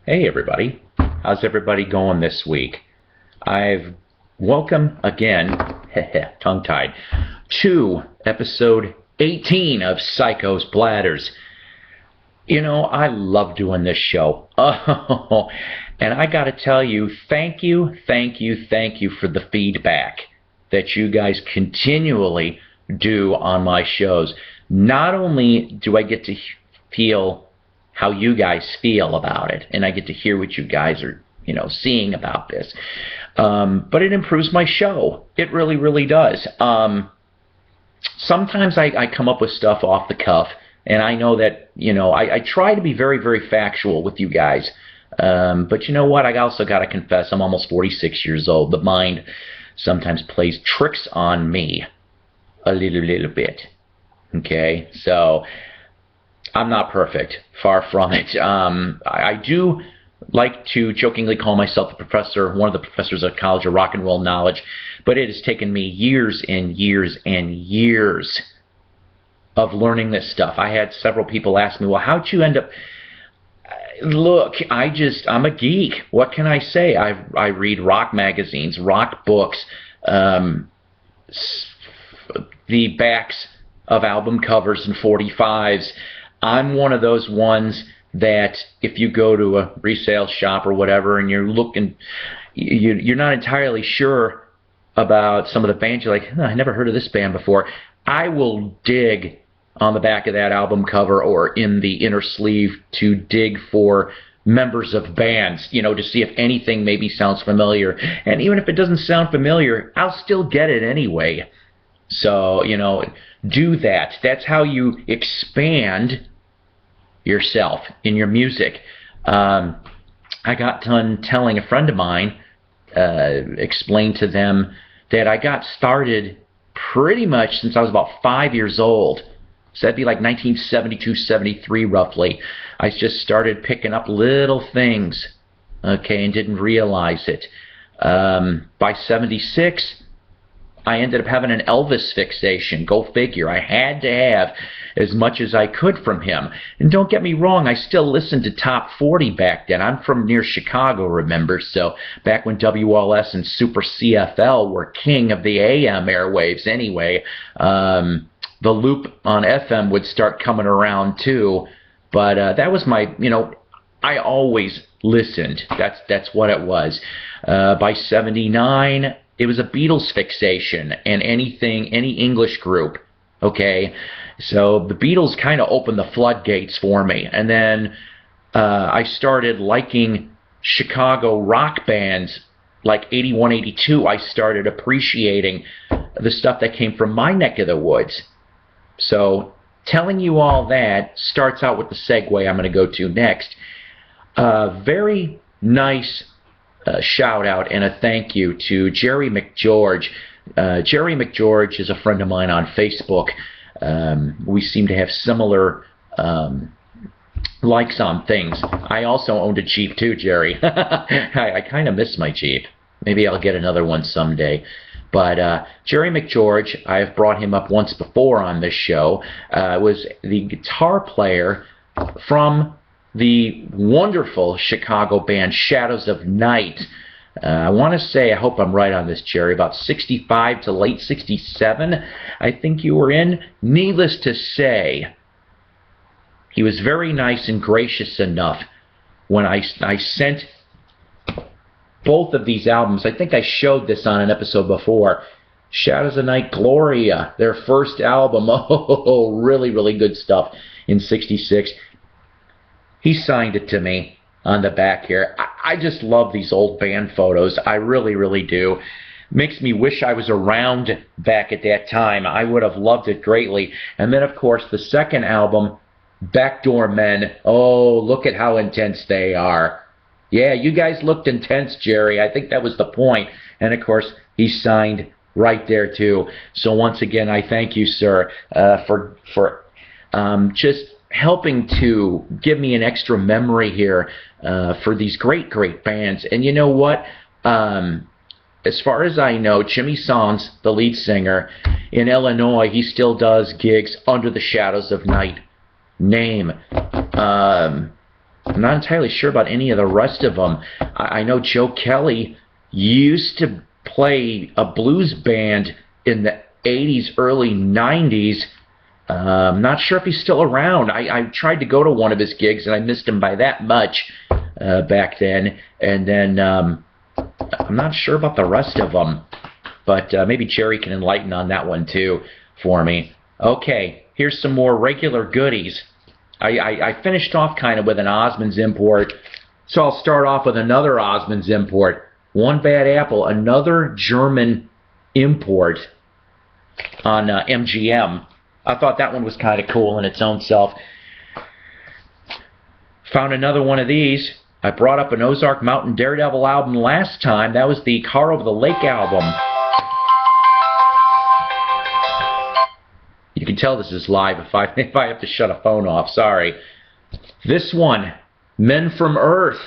Hey everybody, how's everybody going this week? I've welcome again, tongue-tied, to episode 18 of Psycho's Platters. You know, I love doing this show. Oh, and I gotta tell you, thank you for the feedback that you guys continually do on my shows. Not only do I get to feel how you guys feel about it, and I get to hear what you guys are, seeing about this. But it improves my show. It really, really does. Sometimes I come up with stuff off the cuff, and I know that, I try to be very, very factual with you guys. But you know what? I also got to confess, I'm almost 46 years old. The mind sometimes plays tricks on me a little bit. Okay? So I'm not perfect, far from it. I do like to jokingly call myself a professor, one of the professors at College of Rock and Roll Knowledge, but it has taken me years and years and years of learning this stuff. I had several people ask me, well, how'd you end up? Look, I'm a geek. What can I say? I read rock magazines, rock books, the backs of album covers and 45s. I'm one of those ones that if you go to a resale shop or whatever and you're looking, you're not entirely sure about some of the bands, you're like, I never heard of this band before. I will dig on the back of that album cover or in the inner sleeve to dig for members of bands, to see if anything maybe sounds familiar. And even if it doesn't sound familiar, I'll still get it anyway. So, do that. That's how you expand yourself in your music. I got done telling a friend of mine, explained to them that I got started pretty much since I was about 5 years old. So that'd be like 1972, 73 roughly. I just started picking up little things, okay, and didn't realize it. By 76, I ended up having an Elvis fixation. Go figure. I had to have as much as I could from him. And don't get me wrong, I still listened to Top 40 back then. I'm from near Chicago, remember? So back when WLS and Super CFL were king of the AM airwaves anyway, the loop on FM would start coming around too. But that was my, I always listened. That's what it was. By 79, it was a Beatles fixation and any English group, okay? So the Beatles kind of opened the floodgates for me. And then I started liking Chicago rock bands like 81, 82. I started appreciating the stuff that came from my neck of the woods. So telling you all that starts out with the segue I'm going to go to next. Very nice shout out and a thank you to Jerry McGeorge. Jerry McGeorge is a friend of mine on Facebook. We seem to have similar likes on things. I also owned a Jeep too, Jerry. I kind of miss my Jeep. Maybe I'll get another one someday. But Jerry McGeorge, I've brought him up once before on this show, was the guitar player from the wonderful Chicago band Shadows of Night. I want to say, I hope I'm right on this, Jerry, about 65 to late 67, I think you were in. Needless to say, he was very nice and gracious enough when I sent both of these albums. I think I showed this on an episode before. Shadows of Night, Gloria, their first album. Oh, really, really good stuff in 66. He signed it to me on the back here. I just love these old band photos. I really, really do. Makes me wish I was around back at that time. I would have loved it greatly. And then, of course, the second album, Backdoor Men. Oh, look at how intense they are. Yeah, you guys looked intense, Jerry. I think that was the point. And, of course, he signed right there, too. So, once again, I thank you, sir, for just helping to give me an extra memory here for these great, great bands. And you know what? As far as I know, Jimmy Sons, the lead singer, in Illinois, he still does gigs under the Shadows of Night name. I'm not entirely sure about any of the rest of them. I know Joe Kelly used to play a blues band in the 80s, early 90s. I'm not sure if he's still around. I tried to go to one of his gigs, and I missed him by that much back then. And then I'm not sure about the rest of them. But maybe Jerry can enlighten on that one, too, for me. Okay, here's some more regular goodies. I finished off kind of with an Osmond's import, so I'll start off with another Osmond's import. One Bad Apple, another German import on MGM. I thought that one was kind of cool in its own self. Found another one of these. I brought up an Ozark Mountain Daredevil album last time. That was the Car Over the Lake album. You can tell this is live if I have to shut a phone off. Sorry. This one, Men from Earth.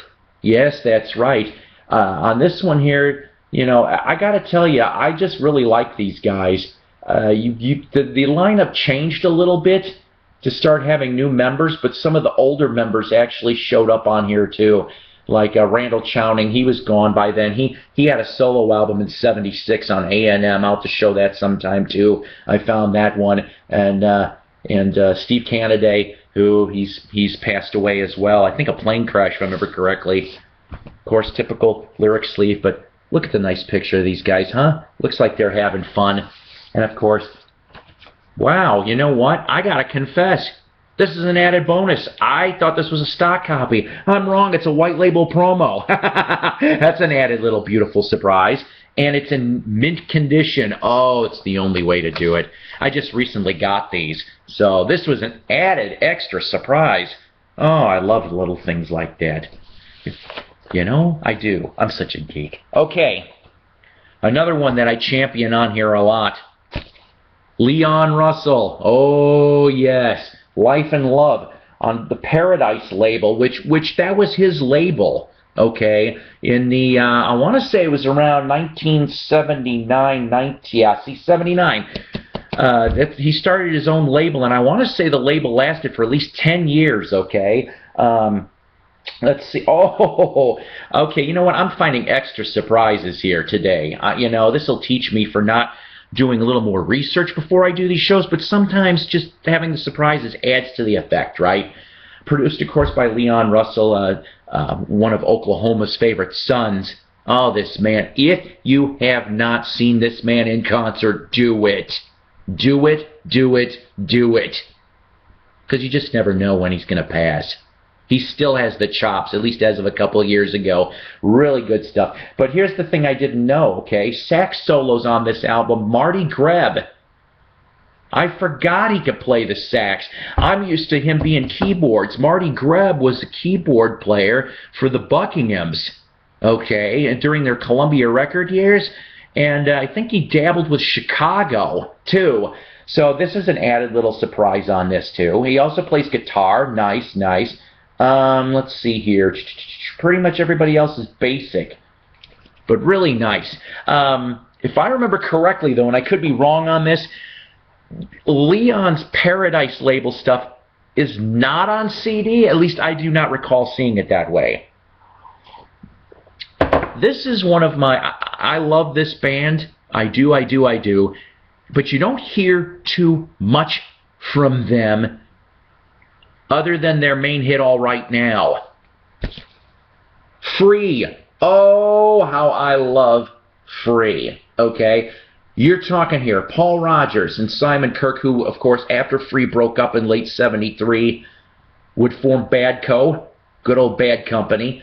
Yes, that's right. On this one here, you know, I got to tell you, I just really like these guys. The lineup changed a little bit to start having new members, but some of the older members actually showed up on here too. Like Randall Chowning, he was gone by then. He had a solo album in '76 on A&M. I'll have to show that sometime too. I found that one. And Steve Canaday, who he's passed away as well. I think a plane crash, if I remember correctly. Of course, typical lyric sleeve, but look at the nice picture of these guys, huh? Looks like they're having fun. And of course, wow, you know what? I gotta confess, this is an added bonus. I thought this was a stock copy. I'm wrong, it's a white label promo. That's an added little beautiful surprise. And it's in mint condition. Oh, it's the only way to do it. I just recently got these. So this was an added extra surprise. Oh, I love little things like that. You know, I do. I'm such a geek. Okay, another one that I champion on here a lot. Leon Russell. Oh, yes. Life and Love on the Paradise label, which that was his label, okay? In the, I want to say it was around 1979, 79. He started his own label, and I want to say the label lasted for at least 10 years, okay? Let's see. Oh, okay. You know what? I'm finding extra surprises here today. You know, this will teach me for not doing a little more research before I do these shows, but sometimes just having the surprises adds to the effect, right? Produced, of course, by Leon Russell, one of Oklahoma's favorite sons. Oh, this man. If you have not seen this man in concert, do it. Do it, do it, do it. Because you just never know when he's going to pass. He still has the chops, at least as of a couple of years ago. Really good stuff. But here's the thing I didn't know, okay? Sax solos on this album, Marty Greb. I forgot he could play the sax. I'm used to him being keyboards. Marty Greb was a keyboard player for the Buckinghams, okay, and during their Columbia record years. And I think he dabbled with Chicago, too. So this is an added little surprise on this, too. He also plays guitar. Nice, nice. Let's see here. Pretty much everybody else is basic, but really nice. If I remember correctly, though, and I could be wrong on this, Leon's Paradise label stuff is not on CD. At least I do not recall seeing it that way. This is one of my... I love this band. I do. But you don't hear too much from them other than their main hit, All Right Now. Free. Oh, how I love Free. Okay? You're talking here Paul Rodgers and Simon Kirke, who, of course, after Free broke up in late '73, would form Bad Co., good old Bad Company.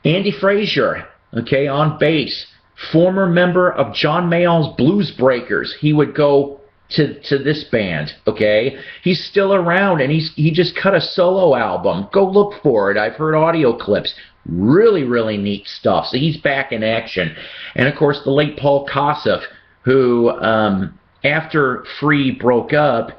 Andy Frazier, okay, on bass. Former member of John Mayall's Blues Breakers. He would go to this band, okay? He's still around, and he just cut a solo album. Go look for it. I've heard audio clips. Really, really neat stuff. So he's back in action. And, of course, the late Paul Kossoff, who, after Free broke up,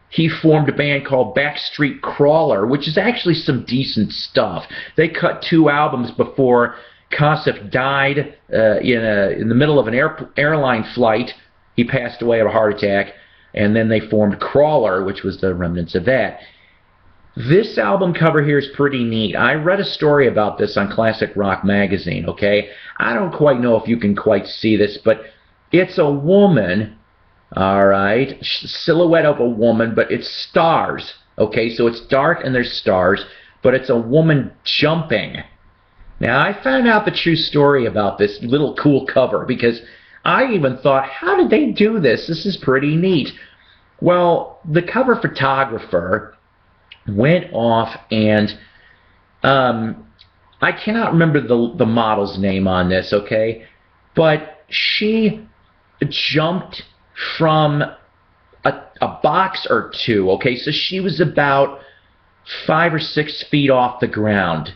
he formed a band called Backstreet Crawler, which is actually some decent stuff. They cut 2 albums before Kossoff died in the middle of an airline flight. He passed away of a heart attack, and then they formed Crawler, which was the remnants of that. This album cover here is pretty neat. I read a story about this on Classic Rock Magazine, okay? I don't quite know if you can quite see this, but it's a woman, all right? Silhouette of a woman, but it's stars, okay? So it's dark and there's stars, but it's a woman jumping. Now, I found out the true story about this little cool cover because I even thought, how did they do this? This is pretty neat. Well, the cover photographer went off and I cannot remember the model's name on this, okay? But she jumped from a box or two, okay? So she was about 5 or 6 feet off the ground.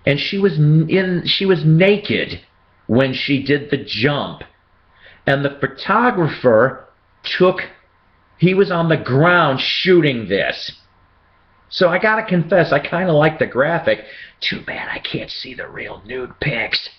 And she was naked when she did the jump. And the photographer he was on the ground shooting this. So I gotta confess, I kind of like the graphic. Too bad I can't see the real nude pics.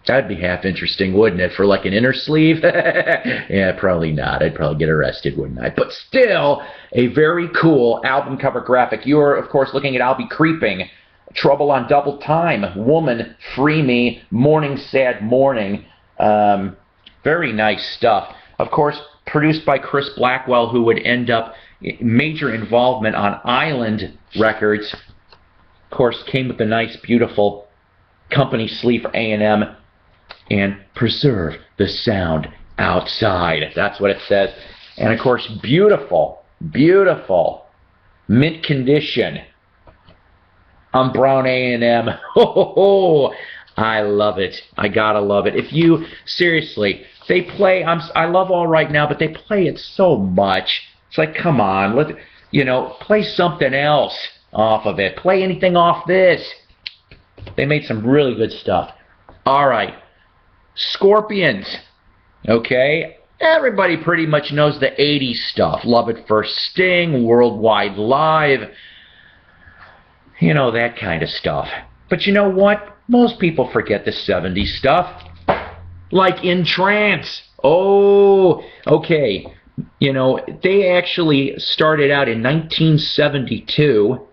That'd be half interesting, wouldn't it? For like an inner sleeve? Yeah, probably not. I'd probably get arrested, wouldn't I? But still, a very cool album cover graphic. You're, of course, looking at I'll Be Creeping, Trouble on Double Time, Woman, Free Me, Morning Sad Morning. Very nice stuff. Of course, produced by Chris Blackwell, who would end up major involvement on Island Records. Of course, came with a nice, beautiful company sleeve for A&M and Preserve the Sound Outside. That's what it says. And of course, beautiful, beautiful mint condition on brown A&M. Oh, I love it. I gotta love it. If you, seriously, they play, I love All Right Now, but they play it so much. It's like, come on, play something else off of it. Play anything off this. They made some really good stuff. All right, Scorpions. Okay, everybody pretty much knows the 80s stuff. Love at First Sting, Worldwide Live, that kind of stuff. But you know what? Most people forget the 70s stuff. Like In Trance. Oh, okay. They actually started out in 1972.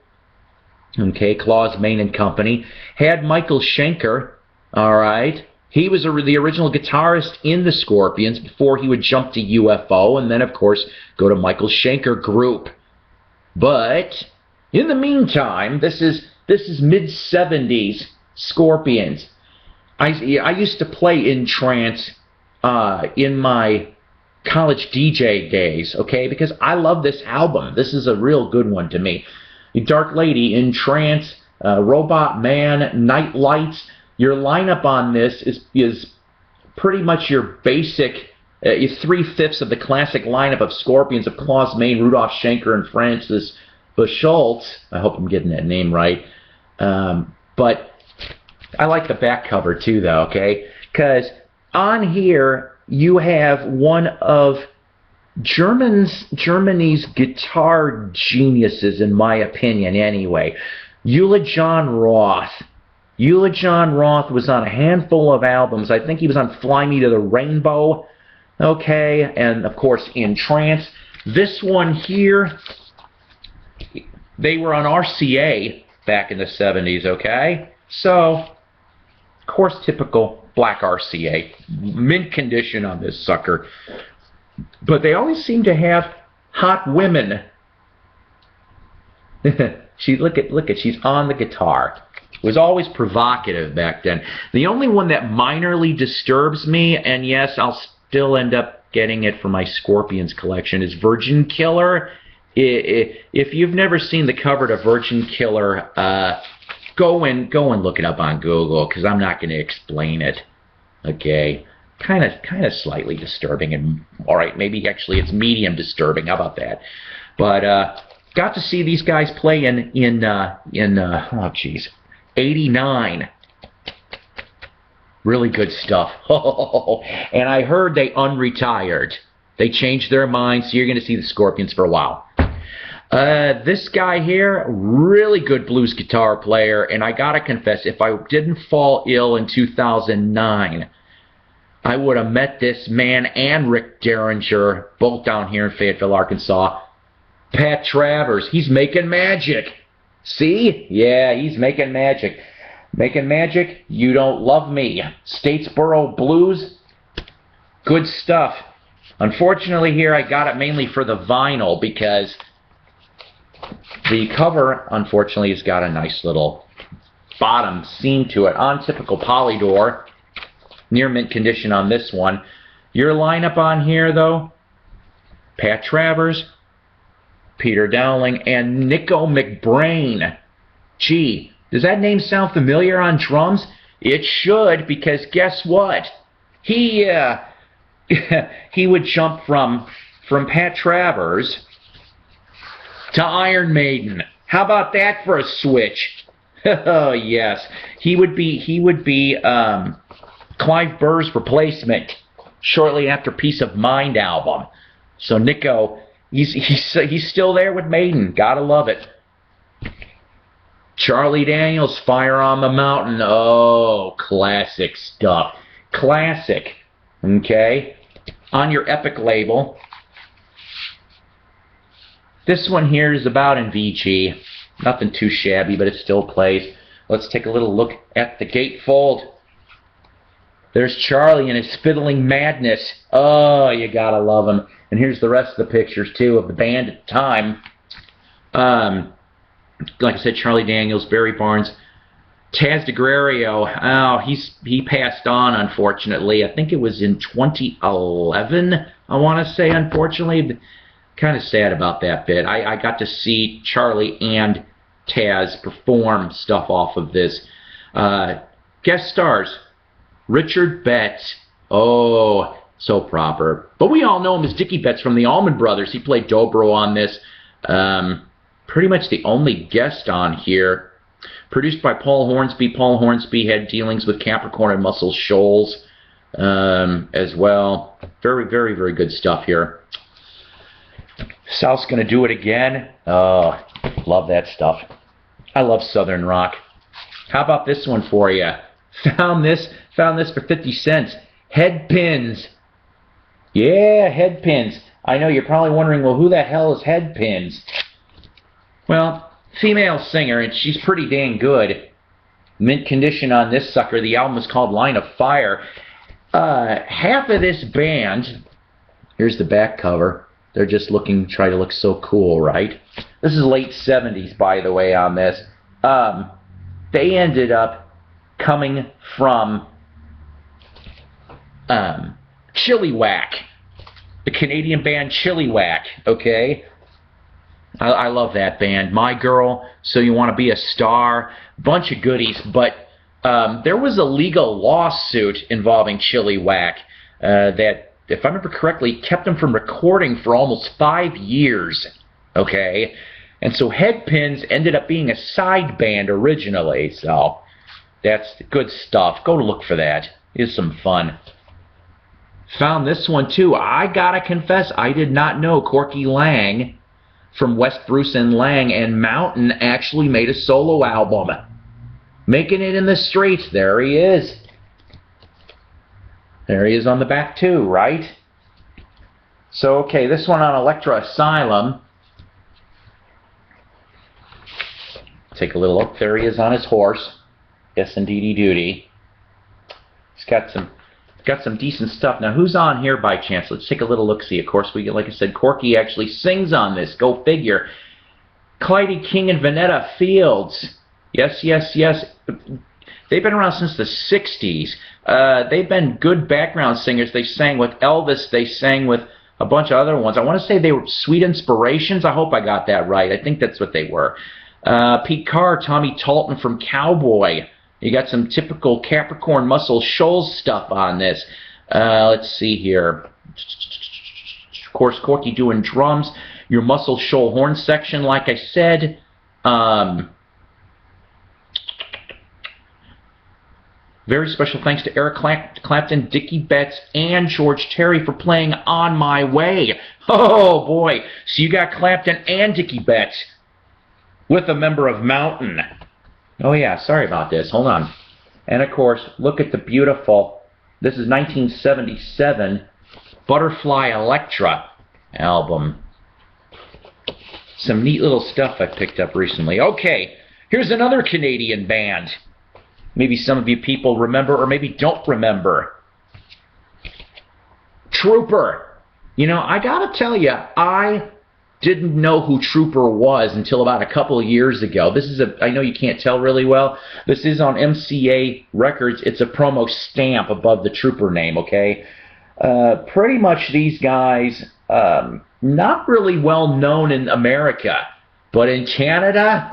Okay, Claus Main and Company. Had Michael Schenker, all right. He was the original guitarist in the Scorpions before he would jump to UFO and then, of course, go to Michael Schenker Group. But in the meantime, this is mid-70s Scorpions. I used to play In Trance in my college DJ days, okay, because I love this album. This is a real good one to me. Dark Lady, In Trance, Robot Man, Night Lights. Your lineup on this is pretty much your basic, 3/5 of the classic lineup of Scorpions of Claus Main, Rudolf Schenker, and Francis Buchholz. I hope I'm getting that name right. But I like the back cover too, though, okay? Because on here you have one of Germany's guitar geniuses, in my opinion, anyway. Ulla John Roth. Ulla John Roth was on a handful of albums. I think he was on Fly Me to the Rainbow, okay, and of course In Trance. This one here, they were on RCA back in the 70s, okay? So, of course, typical black RCA. Mint condition on this sucker. But they always seem to have hot women. Look at, she's on the guitar. It was always provocative back then. The only one that minorly disturbs me, and yes, I'll still end up getting it for my Scorpions collection, is Virgin Killer. If you've never seen the cover to Virgin Killer, go and look it up on Google, because I'm not going to explain it. Okay, kind of slightly disturbing, and all right, maybe actually it's medium disturbing. How about that? But got to see these guys play in 89. Really good stuff. And I heard they unretired. They changed their minds, so you're going to see the Scorpions for a while. This guy here, really good blues guitar player, and I gotta confess, if I didn't fall ill in 2009, I would have met this man and Rick Derringer, both down here in Fayetteville, Arkansas, Pat Travers, he's making magic. See? Yeah, he's making magic. Making magic, You Don't Love Me. Statesboro Blues, good stuff. Unfortunately here I got it mainly for the vinyl because the cover, unfortunately, has got a nice little bottom seam to it. On typical Polydor. Near mint condition on this one. Your lineup on here, though, Pat Travers, Peter Dowling, and Nico McBrain. Gee, does that name sound familiar on drums? It should, because guess what? He would jump from Pat Travers to Iron Maiden. How about that for a switch? Oh yes, he would be Clive Burr's replacement shortly after Peace of Mind album. So Nico, he's still there with Maiden. Gotta love it. Charlie Daniels, Fire on the Mountain. Oh, classic stuff. Classic. Okay. On your Epic label. This one here is about in VG. Nothing too shabby, but it still plays. Let's take a little look at the gatefold. There's Charlie and his fiddling madness. Oh, you gotta love him. And here's the rest of the pictures, too, of the band at the time. Like I said, Charlie Daniels, Barry Barnes, Taz DeGrario. Oh, he passed on, unfortunately. I think it was in 2011, I want to say, unfortunately. Kind of sad about that bit. I got to see Charlie and Taz perform stuff off of this. Guest stars, Richard Betts. Oh, so proper. But we all know him as Dickie Betts from the Allman Brothers. He played Dobro on this. Pretty much the only guest on here. Produced by Paul Hornsby. Paul Hornsby had dealings with Capricorn and Muscle Shoals as well. Very, very, very good stuff here. South's Gonna Do It Again. Oh, love that stuff. I love Southern rock. How about this one for you? Found this for 50 cents. Headpins. Yeah, Headpins. I know you're probably wondering, well, who the hell is Headpins? Well, female singer, and she's pretty dang good. Mint condition on this sucker. The album is called Line of Fire. Half of this band, here's the back cover. They're just try to look so cool, right? This is late 70s, by the way, on this. They ended up coming from Chilliwack, the Canadian band Chilliwack, okay? I love that band. My Girl, So You Want to Be a Star, bunch of goodies, but there was a legal lawsuit involving Chilliwack that, if I remember correctly, kept them from recording for almost 5 years, okay? And so Headpins ended up being a side band originally, so that's good stuff. Go to look for that. It's some fun. Found this one, too. I gotta confess, I did not know Corky Lang from West Bruce and Lang and Mountain actually made a solo album. Making it in the streets. There he is. There he is on the back too, right? So, okay, this one on Electra Asylum. Take a little look. There he is on his horse. Yes, indeedy doody. He's got some decent stuff. Now, who's on here by chance? Let's take a little look-see. Of course, like I said, Corky actually sings on this. Go figure. Clyde King and Vanetta Fields. Yes, yes, yes. They've been around since the 60s. They've been good background singers. They sang with Elvis. They sang with a bunch of other ones. I want to say they were Sweet Inspirations. I hope I got that right. I think that's what they were. Pete Carr, Tommy Talton from Cowboy. You got some typical Capricorn Muscle Shoals stuff on this. Let's see here. Of course, Corky doing drums. Your Muscle Shoal horn section, like I said. Very special thanks to Eric Clapton, Dickie Betts, and George Terry for playing On My Way. Oh, boy. So you got Clapton and Dickie Betts with a member of Mountain. Oh, yeah, sorry about this. Hold on. And, of course, look at the beautiful, this is 1977, Butterfly Electra album. some neat little stuff I picked up recently. Okay, here's another Canadian band. Maybe some of you people remember or maybe don't remember. Trooper. You know, I gotta tell you, I didn't know who Trooper was until about a couple of years ago. This is I know you can't tell really well. This is on MCA Records. It's a promo stamp above the Trooper name, okay? Pretty much these guys, not really well known in America, but in Canada,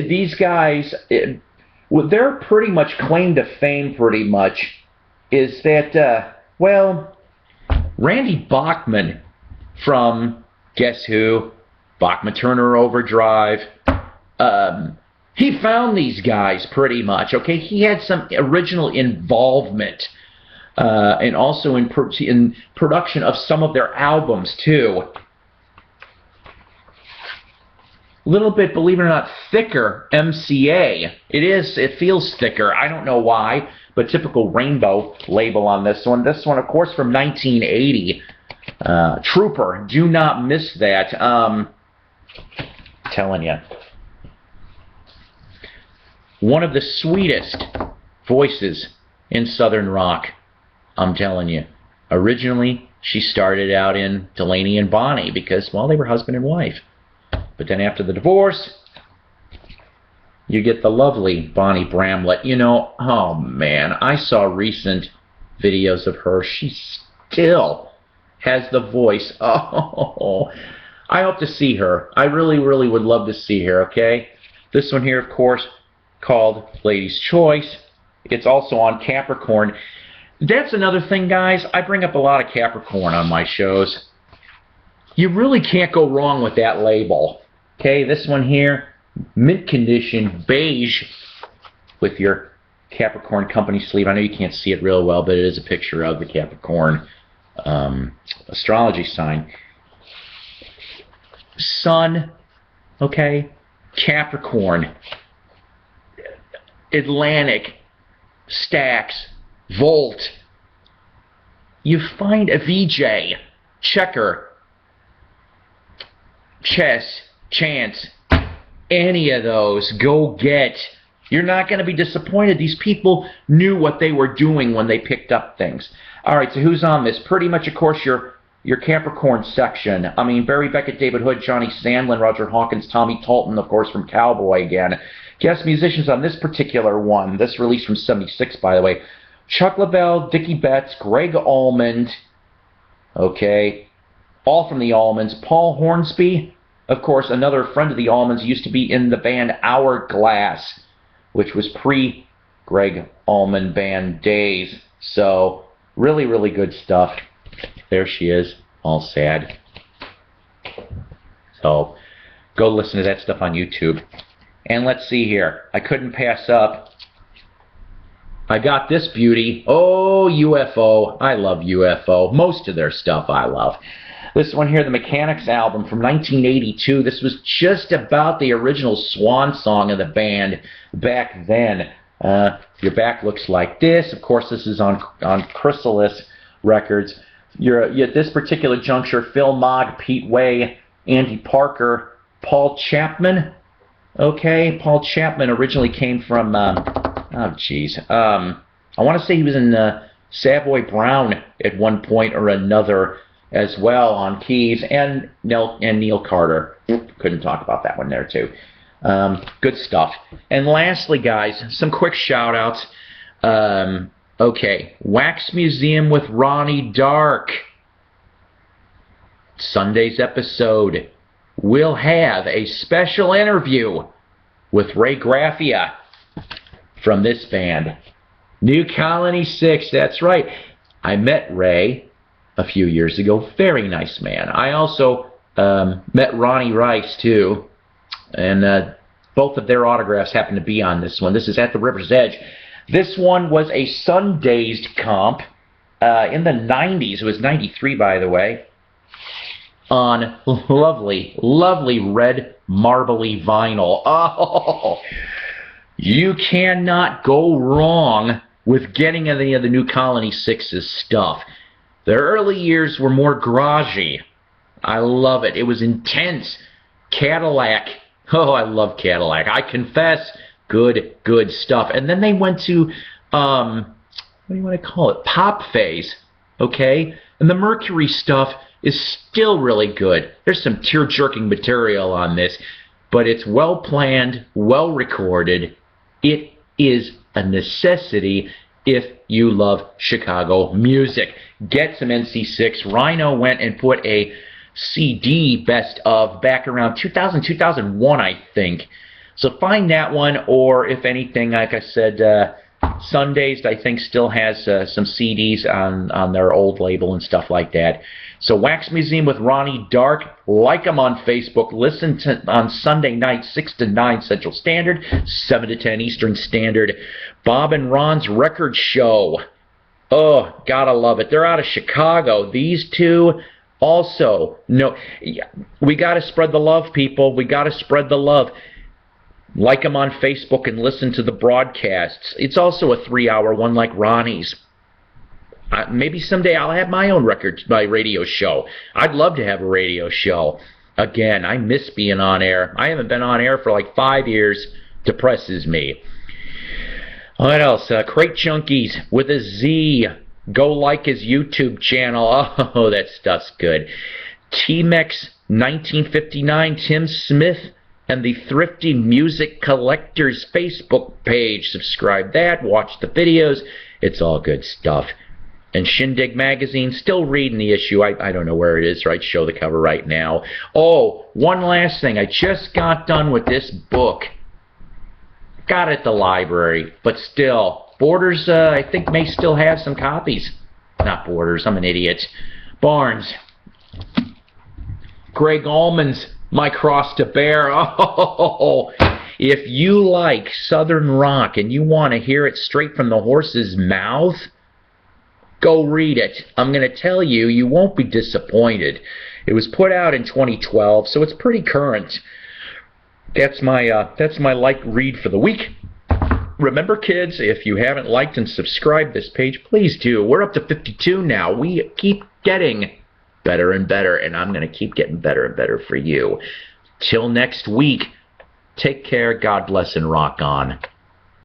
these guys, their pretty much claim to fame pretty much is that, well, Randy Bachman from Guess Who, Bachman Turner Overdrive, he found these guys pretty much, okay? He had some original involvement, and also in production of some of their albums, too. A little bit, believe it or not, thicker MCA. It feels thicker. I don't know why, but typical Rainbow label on this one. This one, of course, from 1980. Trooper, do not miss that. Telling you. One of the sweetest voices in Southern rock. I'm telling you. Originally, she started out in Delaney and Bonnie because, well, they were husband and wife. But then after the divorce, you get the lovely Bonnie Bramlett. You know, oh man, I saw recent videos of her. She still has the voice. Oh, I hope to see her. I really, really would love to see her, okay? This one here, of course, called Lady's Choice. It's also on Capricorn. That's another thing, guys. I bring up a lot of Capricorn on my shows. You really can't go wrong with that label. Okay, this one here, mint condition, beige, with your Capricorn company sleeve. I know you can't see it real well, but it is a picture of the Capricorn astrology sign. Sun, okay, Capricorn, Atlantic, stacks, volt. You find a VJ, checker, chess, chance, any of those, go get. You're not going to be disappointed. These people knew what they were doing when they picked up things. All right, so who's on this? Pretty much, of course, your Capricorn section. I mean, Barry Beckett, David Hood, Johnny Sandlin, Roger Hawkins, Tommy Tolton, of course, from Cowboy again. Guest musicians on this particular one. This release from '76, by the way. Chuck LaBelle, Dickie Betts, Greg Allman. Okay, all from the Allmans. Paul Hornsby, of course, another friend of the Allmans, used to be in the band Hourglass, which was pre-Greg Allman band days. So, really, really good stuff. There she is, all sad. So, go listen to that stuff on YouTube. And let's see here. I couldn't pass up. I got this beauty. Oh, UFO. I love UFO. Most of their stuff I love. This one here, the Mechanics album from 1982. This was just about the original swan song of the band back then. Your back looks like this. Of course, this is on Chrysalis Records. You're at this particular juncture, Phil Mogg, Pete Way, Andy Parker, Paul Chapman. Okay, Paul Chapman originally came from, I want to say he was in Savoy Brown at one point or another as well on keys, and Neil Carter. Couldn't talk about that one there too. Good stuff. And lastly, guys, some quick shout-outs. Okay, Wax Museum with Ronnie Dark. Sunday's episode will have a special interview with Ray Graffia from this band. New Colony 6, that's right. I met Ray a few years ago. Very nice man. I also met Ronnie Rice, too. And both of their autographs happen to be on this one. This is At the River's Edge. This one was a Sun-Dazed comp in the 90s. It was 93, by the way. On lovely, lovely red marbly vinyl. Oh, you cannot go wrong with getting any of the New Colony 6's stuff. Their early years were more garagey. I love it. It was intense. Cadillac. Oh, I love Cadillac. I confess, good stuff. And then they went to, what do you want to call it? Pop phase. Okay? And the Mercury stuff is still really good. There's some tear-jerking material on this, but it's well planned, well recorded. It is a necessity if you love Chicago music. Get some NC6. Rhino went and put a CD best of back around 2000, 2001, I think. So find that one, or if anything, like I said, Sundays, I think, still has some CDs on their old label and stuff like that. So Wax Museum with Ronnie Dark. Like them on Facebook. Listen to on Sunday night, 6 to 9 Central Standard, 7 to 10 Eastern Standard. Bob and Ron's Record Show. Oh, gotta love it. They're out of Chicago. These two also. No, we gotta spread the love, people. We gotta spread the love. Like them on Facebook and listen to the broadcasts. It's also a 3-hour one like Ronnie's. Maybe someday I'll have my own radio show. I'd love to have a radio show. Again, I miss being on air. I haven't been on air for like 5 years. Depresses me. What else? Crate Junkies with a Z. Go like his YouTube channel. Oh, that stuff's good. T-Mex 1959, Tim Smith, and the Thrifty Music Collectors Facebook page. Subscribe that. Watch the videos. It's all good stuff. And Shindig Magazine, still reading the issue. I don't know where it is, right? Show the cover right now. Oh, one last thing. I just got done with this book. Got it at the library, but still. Borders, I think, may still have some copies. Not Borders, I'm an idiot. Barnes. Greg Allman's My Cross to Bear. Oh, if you like Southern rock and you want to hear it straight from the horse's mouth, go read it. I'm going to tell you, you won't be disappointed. It was put out in 2012, so it's pretty current. That's my like read for the week. Remember, kids, if you haven't liked and subscribed this page, please do. We're up to 52 now. We keep getting better and better, and I'm going to keep getting better and better for you. Till next week, take care, God bless, and rock on.